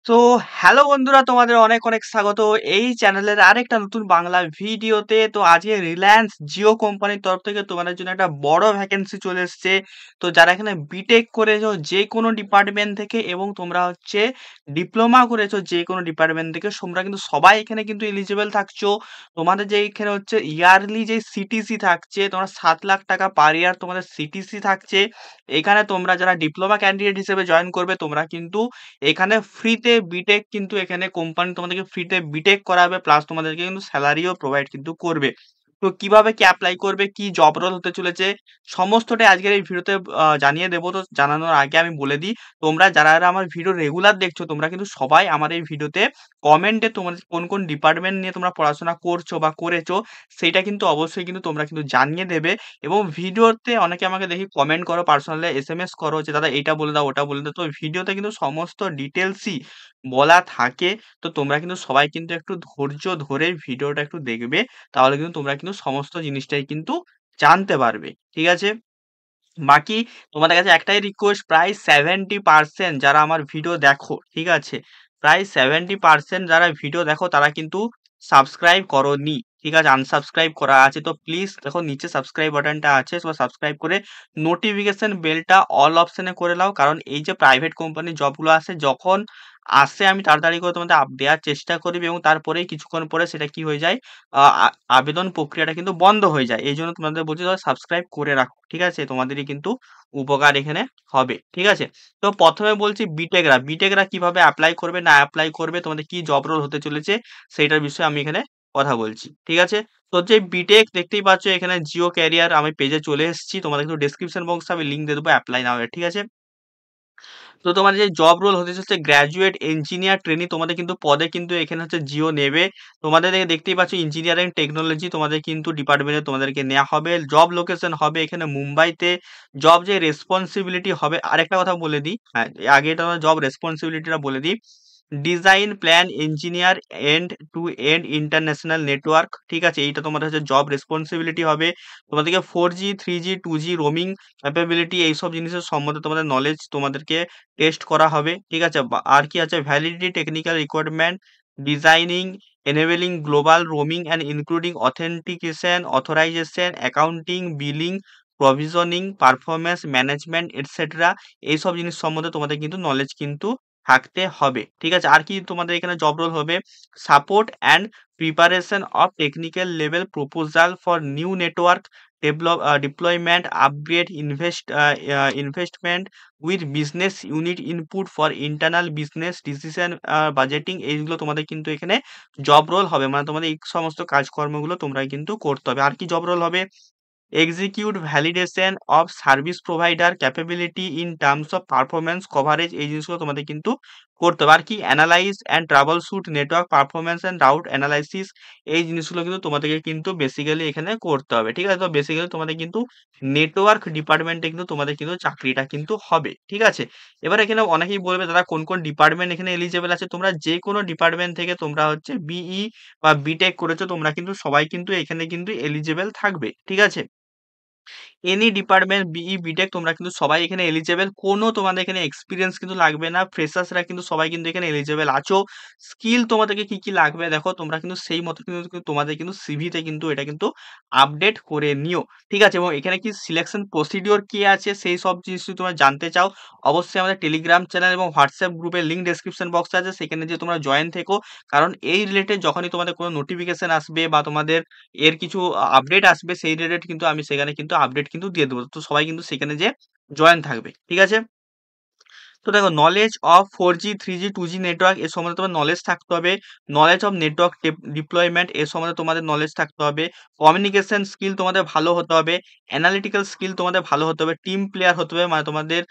তো হ্যালো বন্ধুরা, তোমাদের অনেক অনেক স্বাগত এই চ্যানেলের আরেকটা নতুন বাংলা ভিডিওতে। তো আজকে রিলায়েন্স জিও কোম্পানির তরফ থেকে তোমাদের জন্য একটা বড় ভ্যাকেন্সি চলে এসেছে। তো যারা এখানে বিটেক করেছো যে কোনো ডিপার্টমেন্ট থেকে এবং তোমরা হচ্ছে ডিপ্লোমা করেছো যে কোনো ডিপার্টমেন্ট থেকে, তোমরা কিন্তু সবাই এখানে কিন্তু এলিজিবল থাকছো। তোমাদের যে এখানে হচ্ছে ইয়ারলি যে সিটিসি থাকছে, তোমরা 7 লাখ টাকা পার ইয়ার তোমাদের সিটিসি থাকছে। এখানে তোমরা যারা ডিপ্লোমা ক্যান্ডিডেট হিসেবে জয়েন করবে, তোমরা কিন্তু এখানে ফ্রিতে বিটেক কিন্তু এখানে কোম্পানি তোমাদেরকে ফ্রিতে বিটেক করাবে, প্লাস তোমাদেরকে কিন্তু স্যালারিও প্রোভাইড কিন্তু করবে। তো কিভাবে কি অ্যাপ্লাই করবে, কি জব রোল হতে চলেছে, সমস্তটাই আজকের এই ভিডিওতে জানিয়ে দেবো। তো জানানোর আগে আমি বলে দিই, তোমরা যারা যারা আমার ভিডিও রেগুলার দেখছো, তোমরা কিন্তু সবাই আমার এই ভিডিওতে কমেন্টে তোমাদের কোন কোন ডিপার্টমেন্ট নিয়ে তোমরা পড়াশোনা করছো বা করেছো সেইটা কিন্তু অবশ্যই কিন্তু তোমরা কিন্তু জানিয়ে দেবে। এবং ভিডিওতে অনেকে আমাকে দেখি কমেন্ট করো, পার্সোনালি এসএমএস করো যে দাদা এটা বলে দাও ওটা বলে দাও। তো ভিডিওতে কিন্তু সমস্ত ডিটেলসই বলা থাকে। তো তোমরা কিন্তু সবাই কিন্তু একটু ধৈর্য ধরে ভিডিওটা একটু দেখবে, তাহলে কিন্তু তোমরা কিন্তু সমস্ত জিনিসটাই কিন্তু জানতে পারবে। ঠিক আছে? বাকি তোমাদের কাছে একটাই রিকোয়েস্ট, প্রায় 70% যারা আমার ভিডিও দেখো, ঠিক আছে? প্রায় 70% যারা ভিডিও দেখো তারা কিন্তু সাবস্ক্রাইব করোনি। ঠিক আছে? আনসাবস্ক্রাইব করা আছে। তো প্লিজ দেখো নিচে সাবস্ক্রাইব বাটনটা আছে, সাবস্ক্রাইব করে নোটিফিকেশন বেলটা অল অপশনে করে নাও। কারণ এই যে প্রাইভেট কোম্পানির জবগুলো আসে, যখন আসে আমি তাড়াতাড়ি করে তোমাদের দেওয়ার চেষ্টা করি, এবং তারপরেই কিছুক্ষণ পরে সেটা কি হয়ে যায়, আ আ আবেদন প্রক্রিয়াটা কিন্তু বন্ধ হয়ে যায়। এইজন্য তোমাদের বলছি সাবস্ক্রাইব করে রাখো। ঠিক আছে? তোমাদেরই কিন্তু উপকার এখানে হবে। ঠিক আছে? তো ১ম এ বলছি বিটেকরা কিভাবে এপ্লাই করবে না এপ্লাই করবে, তোমাদের কি জব রোল হতে চলেছে সেইটার বিষয়ে আমি এখানে কথা বলছি। ঠিক আছে? তো যে বিটেক দেখতেই পাচ্ছ এখানে জিও ক্যারিয়ার আমি পেজে চলে এসেছি। তোমাদের কিন্তু ডেসক্রিপশন বক্সে আমি লিংক দিয়ে দেবো এপ্লাই নাও এর। ঠিক আছে? তো তোমার যে জব রোল হতে চলছে গ্র্যাজুয়েট ইঞ্জিনিয়ার ট্রেনি, তোমাদের কিন্তু পদে কিন্তু এখানে হচ্ছে জিও নেবে। তোমাদের দেখতেই পাচ্ছ ইঞ্জিনিয়ারিং টেকনোলজি তোমাদের কিন্তু ডিপার্টমেন্টে তোমাদেরকে নেওয়া হবে। জব লোকেশন হবে এখানে মুম্বাইতে। জব যে রেসপন্সিবিলিটি হবে, আরেকটা কথা বলে দিই, হ্যাঁ আগে এটা জব রেসপন্সিবিলিটিটা বলে দিই। Design plan engineer and to end international network. ঠিক আছে? এইটা তোমাদের হচ্ছে জব রেসপন্সিবিলিটি হবে। তোমাদেরকে 4G 3G 2G roaming capability এইসব জিনিসের সম্বন্ধে তোমাদের নলেজ তোমাদেরকে টেস্ট করা হবে। ঠিক আছে? আর কি আছে, validity technical requirement, designing enabling global roaming and including authentication authorisation accounting billing provisioning performance management etcetera. এইসব জিনিস সম্বন্ধে তোমাদের কিন্তু নলেজ কিন্তু থাকতে হবে। ঠিক আছে? আর কি তোমাদের এখানে জব রোল হবে, support and preparation of technical level proposal for new network deployment, upgrade, investment with business unit input for internal business decision budgeting। এইগুলো তোমাদের কিন্তু এখানে জব রোল হবে, মানে তোমাদের এই সমস্ত কাজকর্মগুলো তোমরা কিন্তু করতে হবে। আর কি জব রোল হবে, execute validation of service provider capability in terms of performance coverage. এই জিনিসগুলো তোমাদের কিন্তু করতে হবে। আর কি analyse and trouble shoot network performance and route analysis. এই জিনিসগুলো কিন্তু তোমাদেরকে কিন্তু বেসিক্যালি এখানে করতে হবে। ঠিক আছে? তো বেসিক্যালি তোমাদের কিন্তু নেটওয়ার্ক ডিপার্টমেন্টে কিন্তু তোমাদের কিন্তু চাকরিটা কিন্তু হবে। ঠিক আছে? এবার এখানে অনেকেই বলবে দাদা কোন কোন ডিপার্টমেন্ট এখানে এলিজেবল আছে। তোমরা যে কোনো ডিপার্টমেন্ট থেকে তোমরা হচ্ছে বিই বা বিটেক করেছো, তোমরা কিন্তু সবাই কিন্তু এখানে কিন্তু এলিজেবল থাকবে। ঠিক আছে? এনি ডিপার্টমেন্ট বিই বিটেক তোমরা কিন্তু সবাই এখানে এলিজেবল। কোনো তোমাদের এখানে এক্সপিরিয়েন্স কিন্তু লাগবে না। ফ্রেশার্সরা কিন্তু সবাই কিন্তু এখানে এলিজেবল আছো। স্কিল তোমাদেরকে কি কি লাগবে দেখো, তোমরা কিন্তু সেই মতো কিন্তু তোমাদের কিন্তু সিভিতে কিন্তু এটা কিন্তু আপডেট করে নিও। ঠিক আছে? এবং এখানে কি সিলেকশন প্রসিডিওর কি আছে সেই সব জিনিস যদি তোমরা জানতে চাও, অবশ্যই আমাদের টেলিগ্রাম চ্যানেল এবং হোয়াটসঅ্যাপ গ্রুপের লিঙ্ক ডেসক্রিপশন বক্সে আছে, সেখানে যে তোমরা জয়েন থেকো। কারণ এই রিলেটেড যখনই তোমাদের কোনো নোটিফিকেশন আসবে বা তোমাদের এর কিছু আপডেট আসবে, সেই রিলেটেড কিন্তু আমি সেখানে কিন্তু আপডেট কিন্তু দিয়ে দেবো। তো সবাই কিন্তু সেখানে যেয়ে জয়েন থাকবে। ঠিক আছে? তো দেখো knowledge of 4G 3G 2G network এর সম্বন্ধে তোমার নলেজ থাকতে হবে। নলেজ অফ নেটওয়ার্ক ডিপ্লয়মেন্ট এর সম্বন্ধে তোমাদের নলেজ থাকতে হবে। কমিউনিকেশন স্কিল তোমাদের ভালো হতে হবে। অ্যানালিটিক্যাল স্কিল তোমাদের ভালো হতে হবে। টিম প্লেয়ার হতে হবে, মানে তোমাদের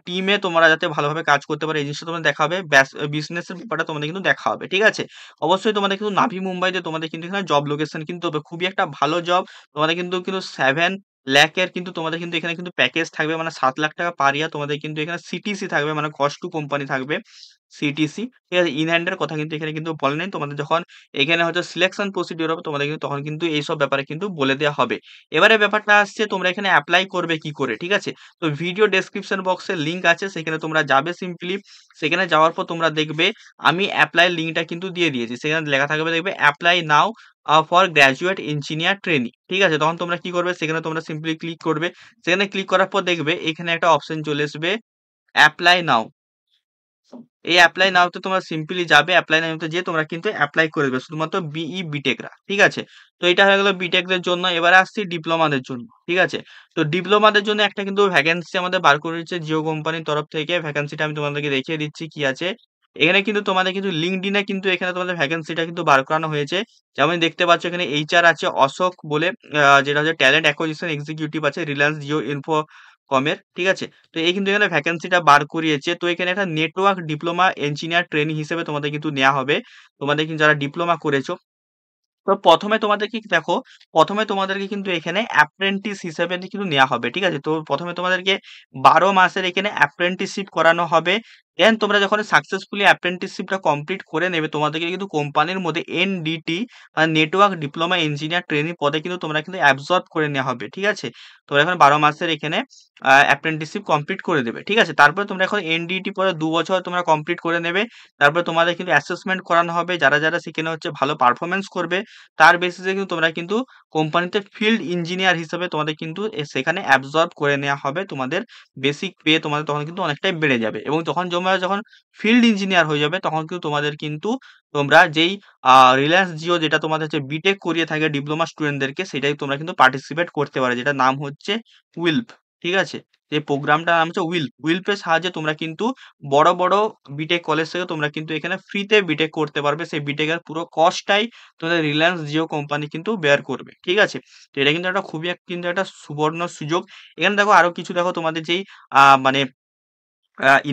টিমে তোমরা যাতে ভালোভাবে কাজ করতে পারো এই জিনিসটা তোমাদের দেখা হবে। বিজনেসের ব্যাপারটা তোমাদের কিন্তু দেখা হবে। ঠিক আছে? অবশ্যই তোমাদের কিন্তু নাভি মুম্বাইতে তোমাদের কিন্তু এখানে জব লোকেশন কিন্তু হবে। খুবই একটা ভালো জব। তোমাদের কিন্তু 7 লাখের কিন্তু তোমাদের কিন্তু এখানে কিন্তু প্যাকেজ থাকবে মানে 7,00,000 টাকা পার ইয়ার তোমাদের কিন্তু এখানে সিটিসি থাকবে মানে কস্ট টু কোম্পানি থাকবে। সিটিসি ঠিক আছে? ইন হ্যান্ড এর কথা কিন্তু এখানে কিন্তু বলে নাই। তোমাদের যখন এখানে হয়তো সিলেকশন প্রসিডিউর হবে তোমাদের কিন্তু তখন কিন্তু এইসব ব্যাপারে কিন্তু বলে দেয়া হবে। এবারে ব্যাপারটা আসছে তোমরা এখানে এপ্লাই করবে কি করে? ঠিক আছে? তো ভিডিও ডেসক্রিপশন বক্সে লিংক আছে সেখানে তোমরা যাবে সিম্পলি। সেখানে যাওয়ার পর তোমরা দেখবে আমি এপ্লাই লিংকটা কিন্তু দিয়ে দিয়েছি। সেখানে লেখা থাকবে দেখবে apply now for graduate engineer trainee. ঠিক আছে? তখন তোমরা কি করবে? সেখানে তোমরা সিম্পলি ক্লিক করবে। সেখানে ক্লিক করার পর দেখবে এখানে একটা অপশন চলে আসবে এপ্লাই নাও। এই এপ্লাই নাও তে তোমরা সিম্পলি যাবে। এপ্লাই নাও তে যেয়ে তোমরা কিন্তু এপ্লাই করে দেবে। শুধুমাত্র বিই বিটেকরা। ঠিক আছে? তো এটা হয়ে গেল বিটেকদের জন্য। এবারে আসছি ডিপ্লোমাদের জন্য। ঠিক আছে? তো ডিপ্লোমাদের জন্য একটা কিন্তু ভ্যাকেন্সি আমাদের বার করে দিয়েছে জিও কোম্পানির তরফ থেকে। ভ্যাকেন্সিটা আমি তোমাদেরকে দেখিয়ে দিচ্ছি কি আছে। এখানে কিন্তু তোমাদের কিন্তু LinkedIn এ কিন্তু এখানে তোমাদের ভ্যাকেন্সিটা কিন্তু বার করানো হয়েছে। যেমন দেখতে পাচ্ছ এখানে এইচআর আছে অশোক বলে যেটা হচ্ছে ট্যালেন্ট অ্যাকুইজিশন এক্সিকিউটিভ আছে রিলায়েন্স জিও ইনফোকমের। ঠিক আছে? তো এই কিন্তু এখানে ভ্যাকেন্সিটা বার করিয়েছে। তো এখানে একটা নেটওয়ার্ক ডিপ্লোমা ইঞ্জিনিয়ার ট্রেনি হিসেবে তোমাদের কিন্তু নেয়া হবে। তোমাদের কিন্তু যারা ডিপ্লোমা করেছো তো ১ম এ তোমাদেরকে দেখো, ১ম এ তোমাদেরকে কিন্তু এখানে অ্যাপ্রেন্টিস হিসেবে কিন্তু নেয়া হবে। ঠিক আছে? তো ১ম এ তোমাদেরকে ১২ মাসের এখানে অ্যাপ্রেন্টিসশিপ করানো হবে। দেন তোমরা যখন সাকসেসফুলি অ্যাপ্রেন্টিসশিপটা কমপ্লিট করে নেবে, তোমাদেরকে কিন্তু কোম্পানির মধ্যে NDT network diploma engineer trainee পদে কিন্তু তোমরা কিন্তু অ্যাবসর্ব করে নেওয়া হবে। ঠিক আছে? তোমরা এখন ১২ মাসের এখানে অ্যাপ্রেন্টিসশিপ কমপ্লিট করে দেবে। ঠিক আছে? তারপরে তোমরা এখন এনডিটি পরে ২ বছর তোমরা কমপ্লিট করে নেবে। তারপরে তোমাদের কিন্তু অ্যাসেসমেন্ট করানো হবে। যারা সেখানে হচ্ছে ভালো পারফরম্যান্স করবে তার বেসিসে কিন্তু তোমরা কিন্তু কোম্পানিতে ফিল্ড ইঞ্জিনিয়ার হিসেবে তোমাদের কিন্তু সেখানে অ্যাবসর্ব করে নেওয়া হবে। তোমাদের বেসিক পে তোমাদের তখন কিন্তু অনেকটাই বেড়ে যাবে এবং তোমরা যখন ফিল্ড ইঞ্জিনিয়ার হয়ে যাবে তখন কিন্তু তোমাদের কিন্তু তোমরা যেই রিলায়েন্স জিও যেটা তোমাদের হচ্ছে বিটেক করিয়ে থাকে ডিপ্লোমা স্টুডেন্টদেরকে সেটাই তোমরা কিন্তু পার্টিসিপেট করতে পারো। যেটার নাম হচ্ছে উইল্প। ঠিক আছে? যে প্রোগ্রামটার নাম হচ্ছে উইল্প। উইল্পের সাহায্যে তোমরা কিন্তু বড় বিটেক কলেজ থেকে তোমরা কিন্তু এখানে ফ্রিতে বিটেক করতে পারবে। সেই বিটেকের পুরো কস্টটাই তোমাদের রিলায়েন্স জিও কোম্পানি কিন্তু বেয়ার করবে। ঠিক আছে? তো এটা কিন্তু একটা খুবই কিন্তু একটা সুবর্ণ সুযোগ। এখানে দেখো আরো কিছু দেখো তোমাদের যেই মানে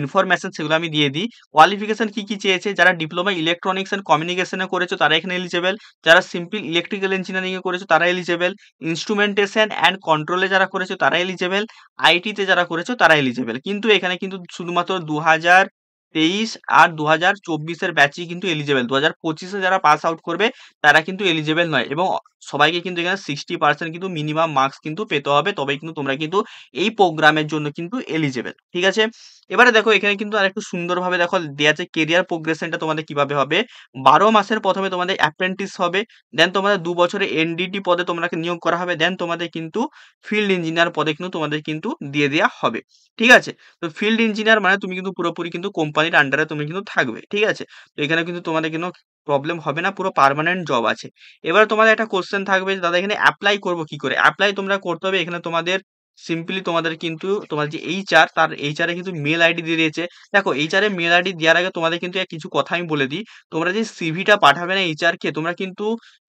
ইনফরমেশন সেগুলো আমি দিয়ে দিই। কোয়ালিফিকেশন কি চেয়েছে? যারা ডিপ্লোমা ইলেকট্রনিক্স অ্যান্ড কমিউনিকেশন এ করেছো তারা এখানে এলিজিবল। যারা সিম্পল ইলেকট্রিক্যাল ইঞ্জিনিয়ারিং এ করেছো তারা এলিজিবল। ইন্সট্রুমেন্টেশন অ্যান্ড কন্ট্রোল এ যারা করেছো তারা এলিজিবল। আইটি তে যারা করেছো তারা এলিজিবল। কিন্তু এখানে কিন্তু শুধুমাত্র ২০২৩ আর ২০২৪ এর ব্যাচই কিন্তু এলিজিবল। ২০২৫ এ যারা পাস আউট করবে তারা কিন্তু এলিজিবল নয় এবং সবাইকে কিন্তু এখানে 60% কিন্তু মিনিমাম মার্কস কিন্তু পেতে হবে। তবেই কিন্তু তোমরা কিন্তু এই প্রোগ্রামের জন্য কিন্তু এলিজিবল। ঠিক আছে? এবারে দেখো এখানে কিন্তু আরেকটু সুন্দরভাবে দেখো দেয়া আছে কেরিয়ার প্রোগ্রেশনটা তোমাদের কিভাবে হবে। ১২ মাসের ১ম এ তোমাদের অ্যাপ্রেন্টিস হবে। দেন তোমাদের ২ বছরে এনডিটি পদে তোমাকে নিয়োগ করা হবে। দেন তোমাদের কিন্তু ফিল্ড ইঞ্জিনিয়ার পদে কিন্তু তোমাদের কিন্তু দিয়ে দেয়া হবে। ঠিক আছে? তো ফিল্ড ইঞ্জিনিয়ার মানে তুমি কিন্তু পুরোপুরি কিন্তু কোম্পানির আন্ডারে তুমি কিন্তু থাকবে। ঠিক আছে? তো এখানে কিন্তু তোমাদের কোনো প্রবলেম হবে না। পুরো পার্মানেন্ট জব আছে। এবার তোমাদের একটা কোয়েশ্চেন থাকবে যে দাদা এখানে এপ্লাই করব কি করে? এপ্লাই তোমরা করতে হবে এখানে তোমাদের সিম্পলি তোমাদের কিন্তু তোমার যে এইচআর তার এইচআর এ কিন্তু মেইল আইডি দিয়ে দিয়েছে। দেখো এইচআর এ মেইল আইডি দেওয়ার আগে তোমাদের কিন্তু কিছু কথা আমি বলে দিই। তোমরা যে সিভিটা পাঠাবে না এইচআর কে তোমরা কিন্তু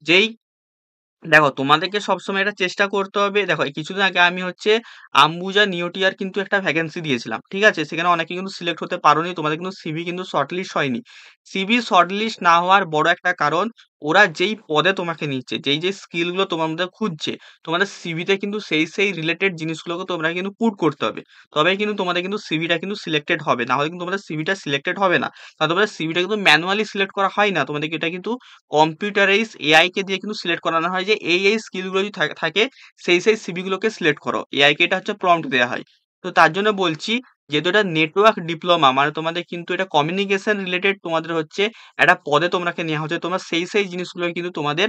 যেই দেখো তোমাদেরকে সবসময় এটা চেষ্টা করতে হবে। দেখো এই কিছুদিন আগে আমি হচ্ছে আম্বুজা নিওটিয়ার কিন্তু একটা ভ্যাকেন্সি দিয়েছিলাম। ঠিক আছে? সেখানে অনেকে কিন্তু সিলেক্ট হতে পারোনি। তোমাদের কিন্তু সিভি কিন্তু শর্টলিস্ট হয়নি। সিভি শর্টলিস্ট না হওয়ার বড় একটা কারণ ওরা যেই পদে তোমাকে নিচ্ছে, যেই স্কিল গুলো তোমার মধ্যে খুঁজছে, তোমাদের সিভিতে কিন্তু সেই রিলেটেড জিনিসগুলোকে তোমরা কিন্তু পুট করতে হবে। তবেই কিন্তু তোমাদের কিন্তু সিভিটা কিন্তু সিলেক্টেড হবে। না হলে কিন্তু তোমাদের সিভিটা সিলেক্টেড হবে না। কারণ তোমাদের সিভিটা কিন্তু ম্যানুয়ালি সিলেক্ট করা হয় না। তোমাদেরকে এটা কিন্তু কম্পিউটারাইজ এআই কে দিয়ে কিন্তু সিলেক্ট করানো হয় যে এই স্কিল গুলো যদি থাকে সেই সিভি গুলোকে সিলেক্ট করো। এআই কে এটা হচ্ছে প্রম্পট দেয়া হয়। তো তার জন্য বলছি যেহেতু এটা নেটওয়ার্ক ডিপ্লোমা মানে তোমাদের কিন্তু এটা কমিউনিকেশন রিলেটেড তোমাদের হচ্ছে একটা পদে তোমাকে নেওয়া হচ্ছে। তোমরা সেই জিনিসগুলো কিন্তু তোমাদের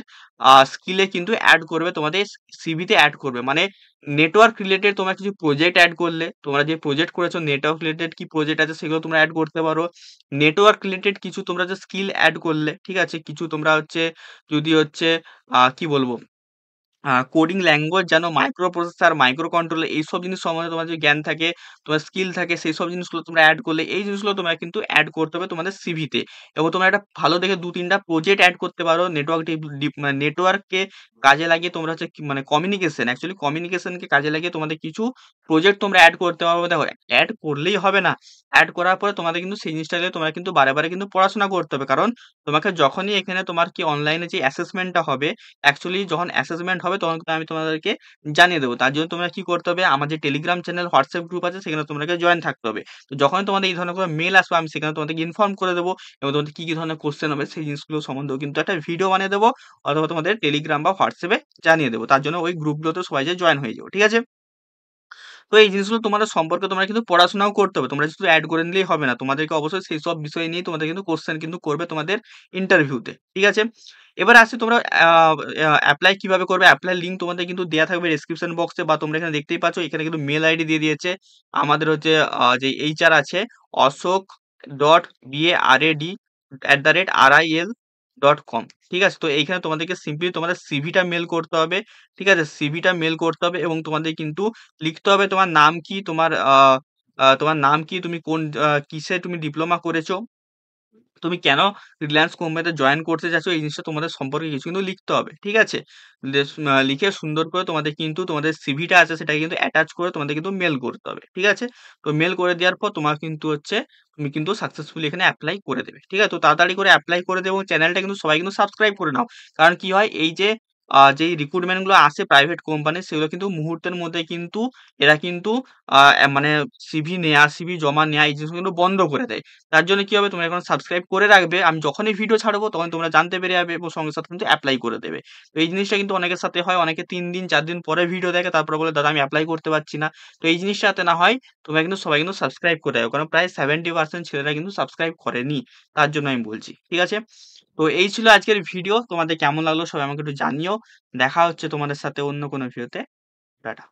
স্কিলে কিন্তু এড করবে তোমাদের সিভিতে এড করবে। মানে নেটওয়ার্ক রিলেটেড তোমরা কিছু প্রজেক্ট এড করলে, তোমরা যে প্রজেক্ট করেছো নেটওয়ার্ক রিলেটেড কি প্রজেক্ট আছে সেগুলো তোমরা এড করতে পারো। নেটওয়ার্ক রিলেটেড কিছু তোমরা যে স্কিল এড করলে, ঠিক আছে? কিছু তোমরা হচ্ছে যদি হচ্ছে কি বলবো কোডিং ল্যাঙ্গুয়েজ জানো, মাইক্রো প্রসেসর, মাইক্রো কন্ট্রোলার এইসব জিনিস সম্বন্ধে তোমার যদি জ্ঞান থাকে, তোমার স্কিল থাকে সেইসব জিনিসগুলো তোমরা এড করলে এই জিনিসগুলো তোমরা কিন্তু এড করতে হবে তোমাদের সিভিতে। এবং তোমরা একটা ভালো দেখে ২-৩ টা প্রজেক্ট এড করতে পারো নেটওয়ার্ক মানে নেটওয়ার্ককে কাজে লাগিয়ে তোমরা হচ্ছে মানে কমিউনিকেশন অ্যাকচুয়ালি কমিউনিকেশনকে কাজে লাগিয়ে তোমাদের কিছু প্রজেক্ট তোমরা এড করতে পারবে। দেখো এড করলেই হবে না। এড করার পরে তোমাদের কিন্তু সেই জিনিসটাকে তোমরা কিন্তু বারে কিন্তু পড়াশোনা করতে হবে। কারণ তোমাকে যখনই এখানে তোমার কি অনলাইনে যে অ্যাসেসমেন্টটা হবে অ্যাকচুয়ালি যখন অ্যাসেসমেন্ট হবে হবে তখন কিন্তু আমি তোমাদেরকে জানিয়ে দেব। তার জন্য তোমরা কি করতে হবে? আমার যে টেলিগ্রাম চ্যানেল, হোয়াটসঅ্যাপ গ্রুপ আছে সেখানে তোমাদেরকে জয়েন থাকতে হবে। তো যখনই তোমাদের এই ধরনের কোনো মেইল আসবে আমি সেখানে তোমাদেরকে ইনফর্ম করে দেব এবং তোমাদের কি ধরনের কোয়েশ্চেন হবে সেই জিনিসগুলো সম্বন্ধেও কিন্তু একটা ভিডিও বানিয়ে দেব অথবা তোমাদের টেলিগ্রাম বা হোয়াটসঅ্যাপে জানিয়ে দেব। তার জন্য ওই গ্রুপগুলোতে সবাই যেয়ে জয়েন হয়ে যাও। ঠিক আছে? তো এই জিনিসগুলো তোমাদের সম্পর্কে তোমরা কিন্তু পড়াশোনাও করতে হবে। তোমরা শুধু এড করে নিলেই হবে না। তোমাদেরকে অবশ্যই সেইসব বিষয় নিয়েই তোমাদের কিন্তু কোয়েশ্চেন কিন্তু করবে তোমাদের ইন্টারভিউতে। ঠিক আছে? এবার আসি তোমরা এপ্লাই কিভাবে করবে? এপ্লাই লিঙ্ক তোমাদের কিন্তু দেয়া থাকবে ডেসক্রিপশন বক্সে বা তোমরা এখানে দেখতেই পাচ্ছ এখানে কিন্তু মেইল আইডি দিয়ে দিয়েছে। আমাদের হচ্ছে যে এইচআর আছে ashok.barad@ral.com ঠিক আছে? তো এইখানে তোমাদেরকে সিম্পলি তোমাদের সিভিটা মেইল করতে হবে। ঠিক আছে? সিভিটা মেইল করতে হবে এবং তোমাদের কিন্তু লিখতে হবে তোমার নাম কি? তোমার নাম কি? তুমি কোন কিসে তুমি ডিপ্লোমা করেছো? তুমি কেন রিলায়েন্স কোম্পানিতে জয়েন করতে চাচ্ছ? এই জিনিসটা তোমাদের সম্পর্কে কিছু কিন্তু লিখতে হবে। ঠিক আছে? লিখে সুন্দর করে তোমাদের কিন্তু তোমাদের সিভিটা আছে সেটাকে কিন্তু অ্যাটাচ করে তোমাদের কিন্তু মেইল করতে হবে। ঠিক আছে? তো মেইল করে দেওয়ার পর তোমার কিন্তু হচ্ছে তুমি কিন্তু সাকসেসফুলি এখানে এপ্লাই করে দেবে। ঠিক আছে? তো তাড়াতাড়ি করে এপ্লাই করে দেবে এবং চ্যানেলটা কিন্তু সবাই কিন্তু সাবস্ক্রাইব করে নাও। কারণ কি হয় এই যে যেই রিক্রুটমেন্ট গুলো আসে প্রাইভেট কোম্পানির সেগুলো কিন্তু মুহূর্তের মধ্যে কিন্তু এরা কিন্তু মানে সিভি জমা নেয়া এই জিনিসগুলো কিন্তু বন্ধ করে দেয়। তার জন্য কি হবে? তোমরা এখন সাবস্ক্রাইব করে রাখবে। আমি যখনই ভিডিও ছাড়বো তখন তোমরা জানতে পেরে যাবে এবং সঙ্গে সাথে কিন্তু এপ্লাই করে দেবে। তো এই জিনিসটা কিন্তু অনেকের সাথে হয়। অনেকে ৩ দিন ৪ দিন পরে ভিডিও দেখে তারপরে বলে, "দাদা আমি এপ্লাই করতে পারছি না।" তো এই জিনিসটা যাতে না হয় তোমরা কিন্তু সবাই কিন্তু সাবস্ক্রাইব করে রাখো। কারণ প্রায় 70% ছেলেরা কিন্তু সাবস্ক্রাইব করেনি। তার জন্য আমি বলছি। ঠিক আছে? তো এই ছিল আজকের ভিডিও। তোমাদের কেমন লাগলো সবাই আমাকে একটু জানিও। দেখা হচ্ছে তোমাদের সাথে অন্য কোনো ভিডিওতে। টাটা।